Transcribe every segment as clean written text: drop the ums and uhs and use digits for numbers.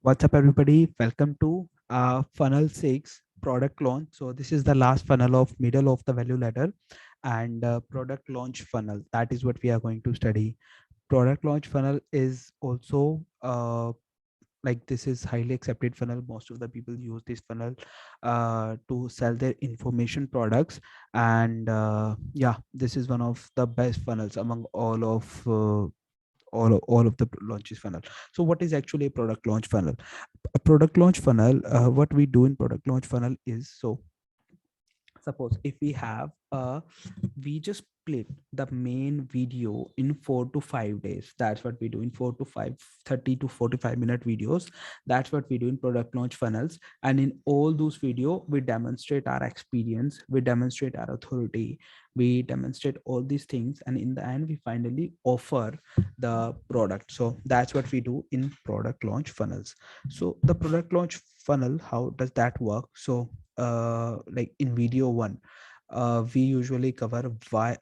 What's up, everybody? Welcome to Funnel 6 product launch. So this is the last funnel of middle of the value ladder and product launch funnel. That is what we are going to study. Product launch funnel is also like this is highly accepted funnel. Most of the people use this funnel to sell their information products, and yeah, this is one of the best funnels among all of the launches funnel. So what is actually a product launch funnel? A product launch funnel, what we do in product launch funnel is, so suppose if we have we just split the main video in 4 to 5 days. That's what we do in 4 to 5, 30 to 45 minute videos. That's what we do in product launch funnels. And in all those video, we demonstrate our experience, we demonstrate our authority, we demonstrate all these things, and in the end we finally offer the product. So that's what we do in product launch funnels. So the product launch funnel, how does that work? So like in video one, we usually cover why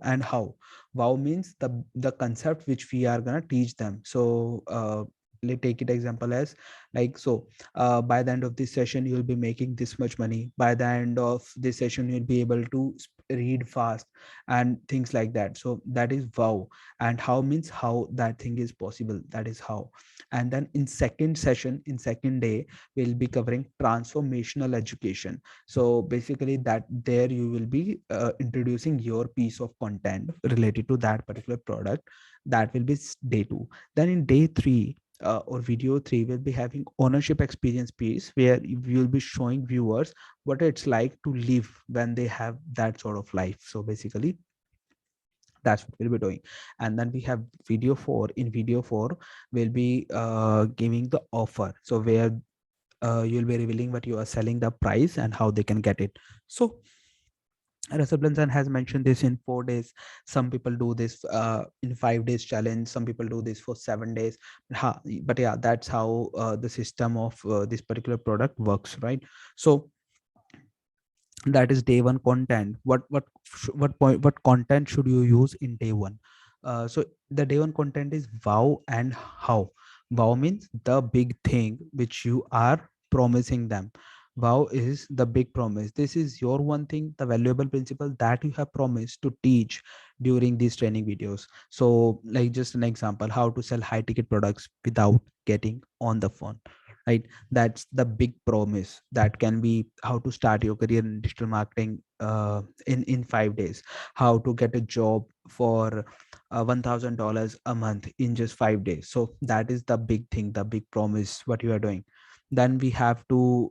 and how. Wow means the concept which we are gonna teach them. So let's take it example as like, so by the end of this session you will be making this much money. By the end of this session you'll be able to read fast and things like that. So that is wow. And how means how that thing is possible. That is how. And then in second session, in second day, we'll be covering transformational education. So basically that there you will be introducing your piece of content related to that particular product. That will be day two. Then in day three, or video three, will be having ownership experience piece, where we will be showing viewers what it's like to live when they have that sort of life. So basically that's what we'll be doing. And then we have video 4. In video 4, we'll be giving the offer, so where you'll be revealing what you are selling, the price, and how they can get it. So Russell Brunson has mentioned this in 4 days. Some people do this in 5 days challenge. Some people do this for 7 days. But yeah, that's how the system of this particular product works, right? So that is day one content. What content should you use in day one? So the day one content is wow and how. Wow means the big thing which you are promising them. Wow is the big promise. This is your one thing, the valuable principle that you have promised to teach during these training videos. So like just an example, how to sell high ticket products without getting on the phone, right? That's the big promise. That can be how to start your career in digital marketing in 5 days, how to get a job for $1000 a month in just 5 days. So that is the big thing, the big promise what you are doing. Then we have to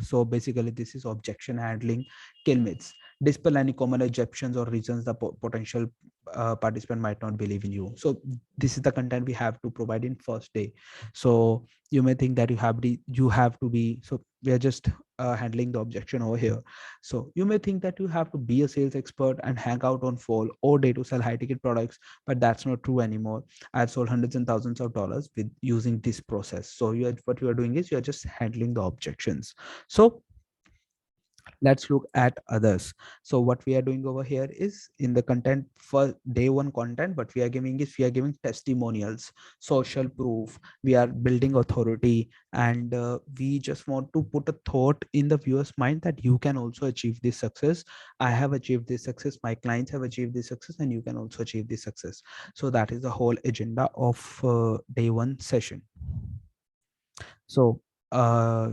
so basically this is objection handling, kill myths, dispel any common objections or reasons the potential participant might not believe in you. So this is the content we have to provide in first day. So you may think that you have to be, so we are just handling the objection over here. So you may think that you have to be a sales expert and hang out on fall all day to sell high ticket products, but that's not true anymore. I've sold hundreds and thousands of dollars with using this process. So what you are doing is you are just handling the objections. So let's look at others. So what we are doing over here is in the content for day one content, what we are giving is we are giving testimonials, social proof, we are building authority, and we just want to put a thought in the viewer's mind that you can also achieve this success. I have achieved this success, my clients have achieved this success, and you can also achieve this success. So that is the whole agenda of day one session. So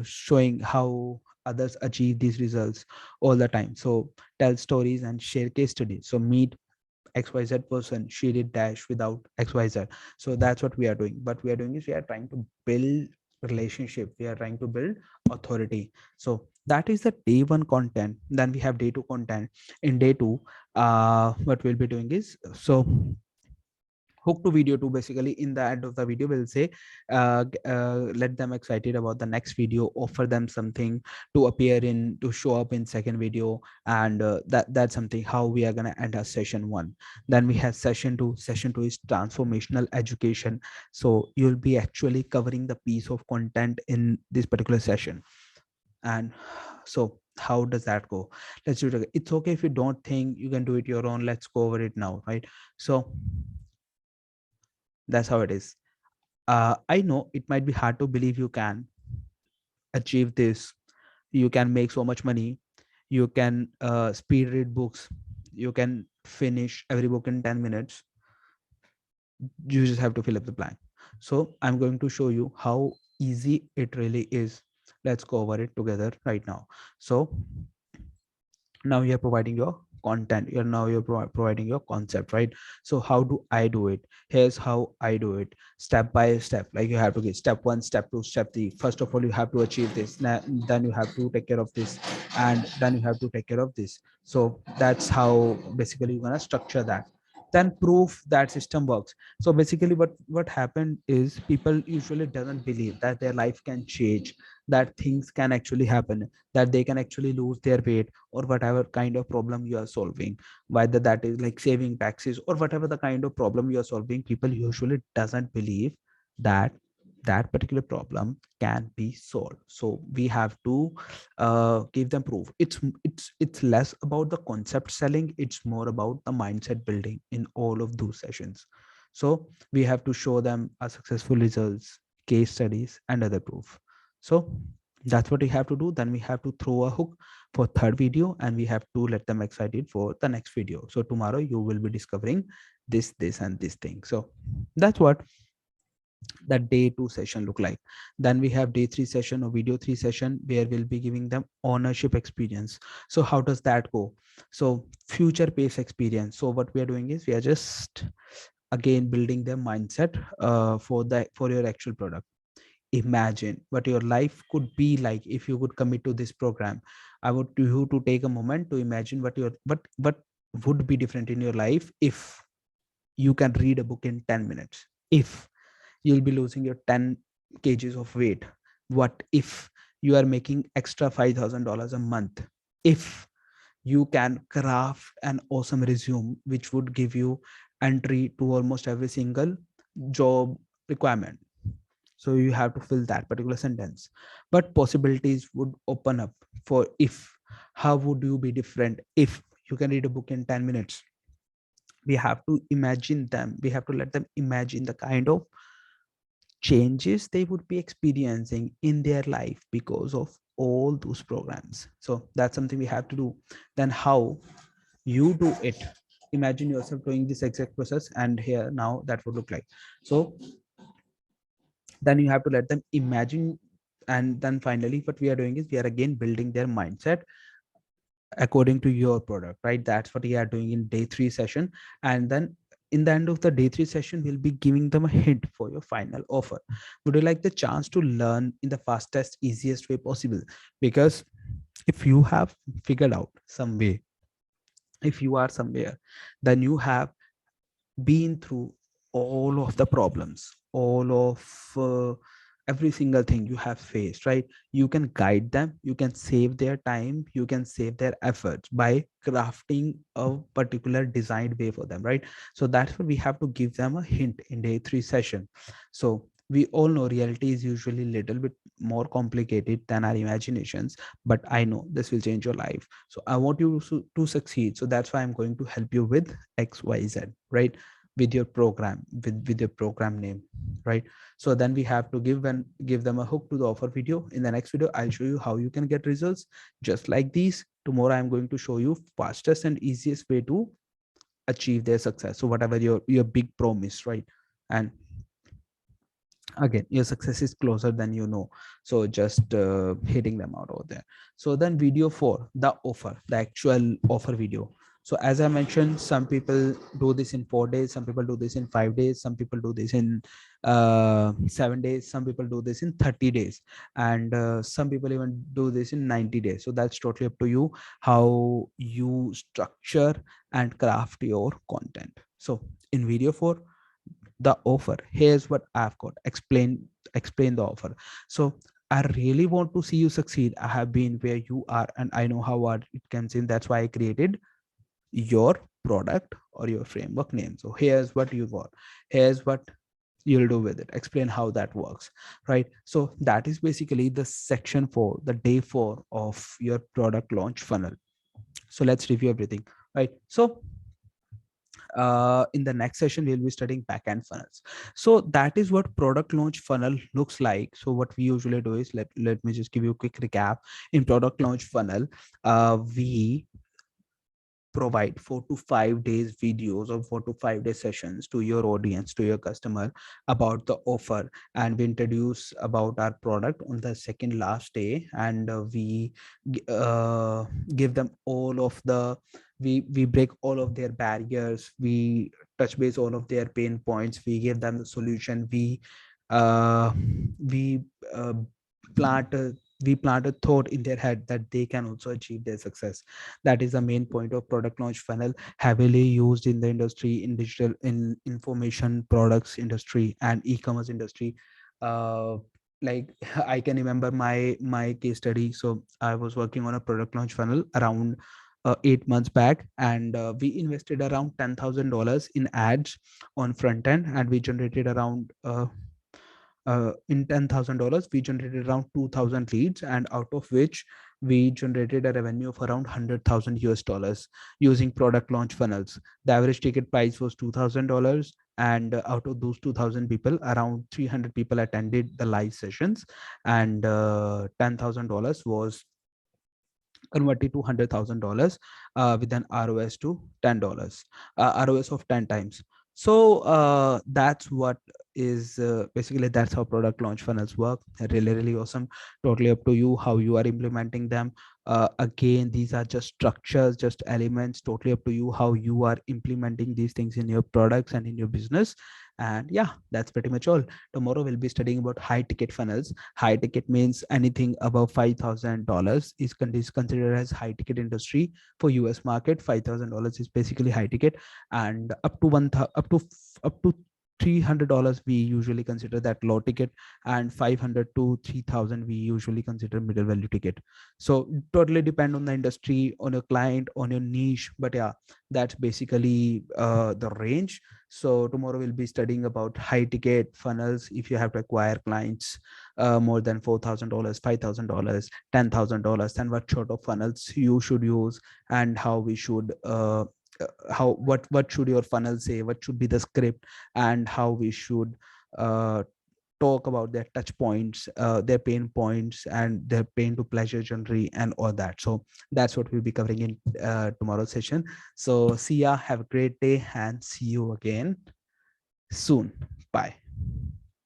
showing how others achieve these results all the time. So tell stories and share case studies. So meet XYZ person, she did dash without XYZ. So that's what we are doing. What we are doing is we are trying to build relationship, we are trying to build authority. So that is the day one content. Then we have day two content. In day two, what we'll be doing is, so hook to video 2, basically in the end of the video we'll say let them excited about the next video, offer them something to appear in, to show up in second video, and that's something how we are going to end our session 1. Then we have session 2. Session 2 is transformational education. So you'll be actually covering the piece of content in this particular session. And so how does that go? Let's do it again. It's okay if you don't think you can do it your own. Let's go over it now, right? So that's how it is. I know it might be hard to believe you can achieve this. You can make so much money. You can speed read books. You can finish every book in 10 minutes. You just have to fill up the blank. So I'm going to show you how easy it really is. Let's go over it together right now. So now you're providing your content, you're providing your concept, right? So how do I do it? Here's how I do it, step by step. Like you have to get step 1, step 2, step 3. First of all, you have to achieve this, then you have to take care of this, and then you have to take care of this. So that's how basically you're gonna structure that. Then prove that system works. So basically what happened is people usually doesn't believe that their life can change, that things can actually happen, that they can actually lose their weight, or whatever kind of problem you are solving, whether that is like saving taxes or whatever the kind of problem you are solving. People usually doesn't believe that that particular problem can be solved. So we have to give them proof. It's less about the concept selling, it's more about the mindset building in all of those sessions. So we have to show them our successful results, case studies, and other proof. So that's what we have to do. Then we have to throw a hook for third video, and we have to let them excited for the next video. So tomorrow you will be discovering this and this thing. So that's what that day 2 session look like. Then we have day 3 session or video 3 session, where we'll be giving them ownership experience. So how does that go? So future pace experience. So what we are doing is we are just again building their mindset for your actual product. Imagine what your life could be like if you could commit to this program. I want you to take a moment to imagine what would be different in your life if you can read a book in 10 minutes, if you'll be losing your 10 kgs of weight, what if you are making extra $5,000 a month, if you can craft an awesome resume which would give you entry to almost every single job requirement. So you have to fill that particular sentence. But possibilities would open up for if. How would you be different if you can read a book in 10 minutes? We have to imagine them, we have to let them imagine the kind of changes they would be experiencing in their life because of all those programs. So that's something we have to do. Then how you do it, imagine yourself doing this exact process, and here now that would look like. So then you have to let them imagine. And then finally what we are doing is we are again building their mindset according to your product, right? That's what we are doing in day 3 session. And then in the end of the day 3 session, we'll be giving them a hint for your final offer. Would you like the chance to learn in the fastest, easiest way possible? Because if you have figured out some way, if you are somewhere, then you have been through all of the problems, all of every single thing you have faced, right? You can guide them, you can save their time, you can save their efforts by crafting a particular designed way for them, right? So that's what we have to give them a hint in day 3 session. So we all know reality is usually a little bit more complicated than our imaginations, but I know this will change your life. So I want you to succeed. So that's why I'm going to help you with XYZ, right? With your program, with your program name, right? So then we have to give them a hook to the offer video. In the next video, I'll show you how you can get results just like these. Tomorrow I'm going to show you fastest and easiest way to achieve their success. So whatever your big promise, right? And again, your success is closer than you know. So just hitting them out over there. So then video 4, the offer, the actual offer video. So as I mentioned, some people do this in 4 days, some people do this in 5 days, some people do this in 7 days, some people do this in 30 days, and some people even do this in 90 days. So that's totally up to you how you structure and craft your content. So in video 4, the offer, here's what I've got, explain the offer. So I really want to see you succeed. I have been where you are and I know how hard it can seem. That's why I created your product or your framework name. So here's what you got, here's what you'll do with it, explain how that works, right? So that is basically the section 4, the day 4 of your product launch funnel. So let's review everything, right? So In the next session we'll be studying backend funnels. So that is what product launch funnel looks like. So what we usually do is, let me just give you a quick recap. In product launch funnel, we provide 4 to 5 days videos or 4 to 5 day sessions to your audience, to your customer, about the offer, and we introduce about our product on the second last day, and we give them all of the, we break all of their barriers, we touch base all of their pain points, we give them the solution, uh, we uh, plant a we plant a thought in their head that they can also achieve their success. That is the main point of product launch funnel, heavily used in the industry, in digital, in information products industry and e-commerce industry. uh, like I can remember my case study. So I was working on a product launch funnel around 8 months back, and we invested around $10,000 in ads on front end, and we generated around in $10,000 we generated around 2,000 leads, and out of which we generated a revenue of around 100,000 US dollars using product launch funnels. The average ticket price was $2,000, and out of those 2,000 people, around 300 people attended the live sessions, and $10,000 was converted to $100,000 with an ROS to $10, ROS of 10 times. So that's what is basically, that's how product launch funnels work. Really, really awesome. Totally up to you how you are implementing them. Again, these are just structures, just elements. Totally up to you how you are implementing these things in your products and in your business. And yeah, that's pretty much all. Tomorrow we'll be studying about high ticket funnels. High ticket means anything above $5,000 is considered as high ticket industry for US market. $5,000 is basically high ticket, and up to $300 we usually consider that low ticket, and 500 to 3,000 we usually consider middle value ticket. So totally depend on the industry, on your client, on your niche, but yeah, that's basically the range. So tomorrow we'll be studying about high ticket funnels. If you have to acquire clients more than $4,000, $5,000, $10,000, then what sort of funnels you should use, and how we should how what should your funnel say, what should be the script, and how we should uh, talk about their touch points, their pain points, and their pain to pleasure journey and all that. So that's what we'll be covering in tomorrow's session. So see ya, have a great day, and see you again soon. Bye.